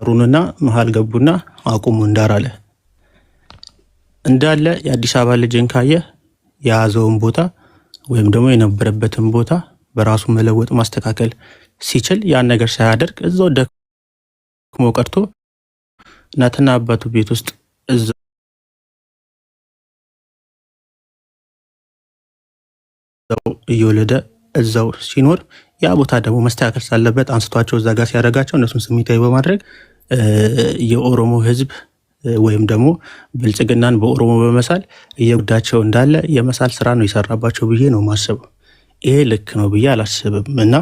አፍሩንና መሃል ገቡና አቁሙ እንዳራለ እንዳለ የአዲስ አበባ ልጅን ካየ የያዘውን ቦታ ወይም ደግሞ የነበረበትን ቦታ በራሱ መለወጥ ማስተካከል ሲችል ያን ነገር ሳያደርግ እዛው ደክሞ ቀርቶ እናትና አባቱ ቤት ውስጥ እዛው እየወለደ እዛው ሲኖር ያ ቦታ ደግሞ መስተካከል ሳለበት አንስቷቸው እዛ ጋር ሲያደርጋቸው እነሱን ስሜታዊ በማድረግ የኦሮሞ ህዝብ ወይም ደግሞ ብልጽግናን በኦሮሞ በመሳል እየጉዳቸው እንዳለ የመሳል ስራ ነው ይሰራባቸው ብዬ ነው ማስበው። ይሄ ልክ ነው ብዬ አላስብም። እና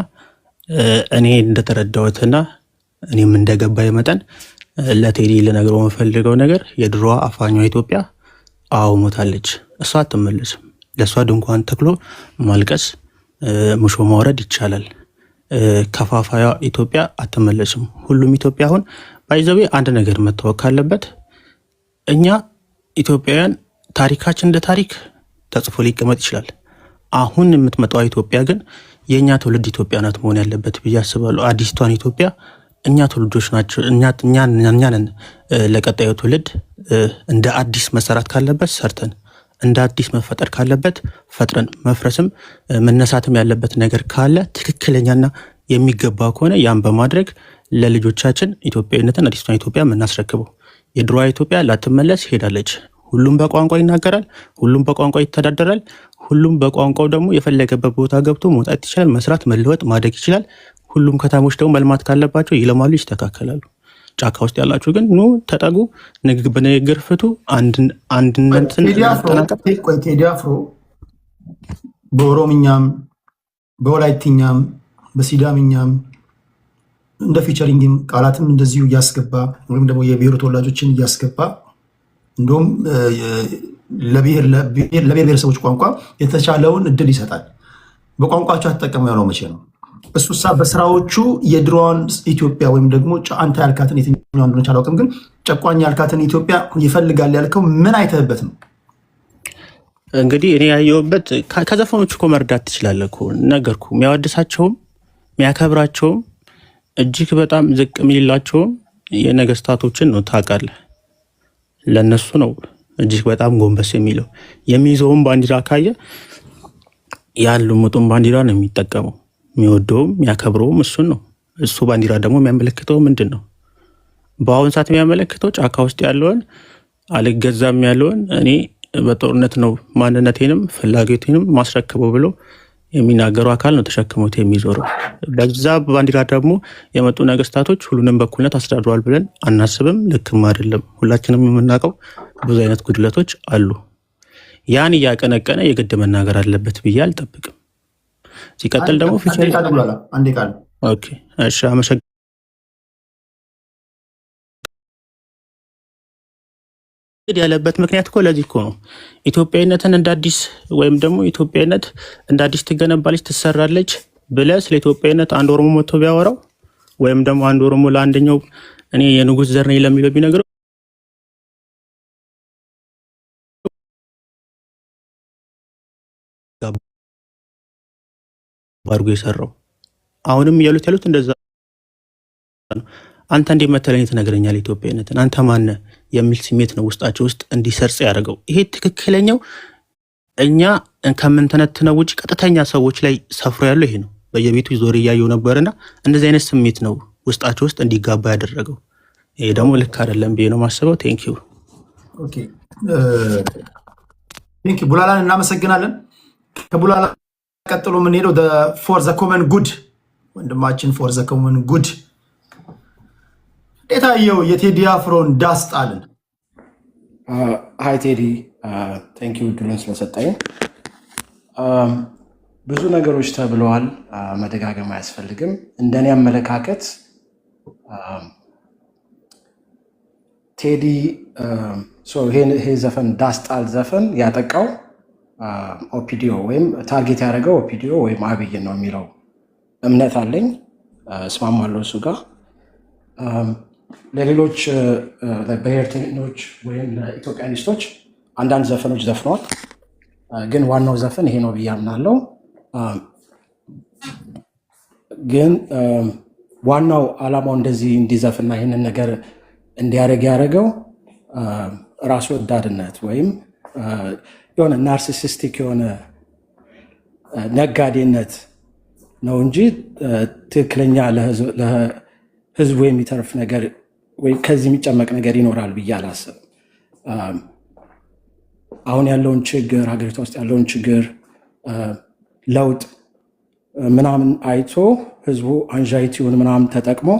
እኔ እንደተረዳሁትና እኔም እንደገባኝ መጠን ለቴዲ ልነግረው የምፈልገው ነገር የድሮዋ አፋኟ ኢትዮጵያ አዎ ሞታለች። እሷ አትመለስም። ለእሷ ድንኳን ተክሎ ማልቀስ ሙሾ ማውረድ ይቻላል። ከፋፋያ ኢትዮጵያ አትመለስም። ሁሉም ኢትዮጵያ አሁን ባይዘዌ አንድ ነገር መታወቅ ካለበት እኛ ኢትዮጵያውያን ታሪካችን እንደ ታሪክ ተጽፎ ሊቀመጥ ይችላል። አሁን የምትመጣው ኢትዮጵያ ግን የእኛ ትውልድ ኢትዮጵያ ናት መሆን ያለበት ብዬ አስባለሁ። አዲስቷን ኢትዮጵያ እኛ ትውልዶች ናቸው እኛ ነን ለቀጣዩ ትውልድ እንደ አዲስ መሰራት ካለበት ሰርተን እንደ አዲስ መፈጠር ካለበት ፈጥረን መፍረስም መነሳትም ያለበት ነገር ካለ ትክክለኛና የሚገባ ከሆነ ያን በማድረግ ለልጆቻችን ኢትዮጵያዊነትን አዲስቷን ኢትዮጵያ የምናስረክበው። የድሮዋ ኢትዮጵያ ላትመለስ ሄዳለች። ሁሉም በቋንቋ ይናገራል፣ ሁሉም በቋንቋ ይተዳደራል፣ ሁሉም በቋንቋው ደግሞ የፈለገበት ቦታ ገብቶ መውጣት ይችላል፣ መስራት፣ መለወጥ፣ ማደግ ይችላል። ሁሉም ከተሞች ደግሞ መልማት ካለባቸው ይለማሉ፣ ይስተካከላሉ። ጫካ ውስጥ ያላችሁ ግን ኑ ተጠጉ፣ በንግግር ፍቱ፣ አንድነትን ተናቀቅ። ቴዲ አፍሮ በኦሮምኛም በወላይትኛም በሲዳምኛም እንደ ፊቸሪንግም ቃላትም እንደዚሁ እያስገባ ወይም ደግሞ የብሔሩ ተወላጆችን እያስገባ እንዲሁም ለብሔር ብሔረሰቦች ቋንቋ የተቻለውን እድል ይሰጣል። በቋንቋቸው አትጠቀሙ ያለው መቼ ነው? እሱሳ በስራዎቹ የድሮዋን ኢትዮጵያ ወይም ደግሞ አንተ ያልካትን የትኛው እንደሆነች አላውቅም፣ ግን ጨቋኝ ያልካትን ኢትዮጵያ ይፈልጋል ያልከው ምን አይተህበት ነው? እንግዲህ እኔ ያየሁበት ከዘፈኖች እኮ መርዳት ትችላለህ እኮ ነገርኩ። የሚያወድሳቸውም የሚያከብራቸውም እጅግ በጣም ዝቅ የሚላቸውም የነገስታቶችን ነው ታውቃለህ። ለነሱ ነው እጅግ በጣም ጎንበስ የሚለው። የሚይዘውም ባንዲራ ካየ ያልሙጡም ባንዲራ ነው የሚጠቀመው። የሚወደውም የሚያከብረውም እሱን ነው። እሱ ባንዲራ ደግሞ የሚያመለክተው ምንድን ነው? በአሁን ሰዓት የሚያመለክተው ጫካ ውስጥ ያለውን አልገዛም ያለውን እኔ በጦርነት ነው ማንነቴንም ፍላጎቴንም ማስረክበው ብሎ የሚናገሩ አካል ነው ተሸክሞት የሚዞረው። በዛ ባንዲራ ደግሞ የመጡ ነገስታቶች ሁሉንም በኩልነት አስተዳድረዋል ብለን አናስብም፣ ልክም አይደለም። ሁላችንም የምናውቀው ብዙ አይነት ጉድለቶች አሉ። ያን እያቀነቀነ የግድ መናገር አለበት ብዬ አልጠብቅም። ሲቀጥል ደግሞ ያለበት ምክንያት እኮ ለዚህ እኮ ነው። ኢትዮጵያዊነትን እንደ አዲስ ወይም ደግሞ ኢትዮጵያዊነት እንደ አዲስ ትገነባለች ትሰራለች ብለህ ስለ ኢትዮጵያዊነት አንድ ኦሮሞ መጥቶ ቢያወራው ወይም ደግሞ አንድ ኦሮሞ ለአንደኛው እኔ የንጉስ ዘር ነኝ ለሚለው ቢነግረው አድርጎ የሰራው አሁንም ያሉት እንደዛ ነው። አንተ እንዴት መተለኝ ትነግረኛለህ ኢትዮጵያዊነትን? አንተ ማነህ የሚል ስሜት ነው ውስጣቸው ውስጥ እንዲሰርጽ ያደርገው። ይሄ ትክክለኛው እኛ ከምንተነትነው ውጭ ቀጥተኛ ሰዎች ላይ ሰፍሮ ያለው ይሄ ነው። በየቤቱ ዞር እያየው ነበርና እንደዚህ አይነት ስሜት ነው ውስጣቸው ውስጥ እንዲጋባ ያደረገው። ይሄ ደግሞ ልክ አይደለም ብዬ ነው ማስበው። ቴንኪዩ ቡላላን እናመሰግናለን። ከቡላላ ቀጥሎ የምንሄደው ፎር ዘ ኮመን ጉድ ወንድማችን ፎር ዘ ኮመን ጉድ እንዴት አየው የቴዲ አፍሮን ዳስ ጣልን? ሃይ ቴዲ ቴንክ ዩ ድሉን ስለሰጠኝ። ብዙ ነገሮች ተብለዋል፣ መደጋገም አያስፈልግም። እንደኔ አመለካከት ቴዲ ይሄ ዘፈን ዳስ ጣል ዘፈን ያጠቃው ኦፒዲዮ ወይም ታርጌት ያደረገው ኦፒዲዮ ወይም አብይ ነው የሚለው እምነት አለኝ። እስማማለሁ እሱ ጋር። ለሌሎች ብሔርተኞች ወይም ለኢትዮጵያኒስቶች አንዳንድ ዘፈኖች ዘፍነዋል፣ ግን ዋናው ዘፈን ይሄ ነው ብዬ አምናለሁ። ግን ዋናው ዓላማው እንደዚህ እንዲዘፍና ይህንን ነገር እንዲያደርግ ያደረገው ራስ ወዳድነት ወይም የሆነ ናርሲሲስቲክ የሆነ ነጋዴነት ነው እንጂ ትክክለኛ ለህዝቡ የሚተርፍ ነገር ወይም ከዚህ የሚጨመቅ ነገር ይኖራል ብዬ አላስብም። አሁን ያለውን ችግር ሀገሪቷ ውስጥ ያለውን ችግር ለውጥ ምናምን አይቶ ህዝቡ አንዣይቲውን ምናምን ተጠቅሞ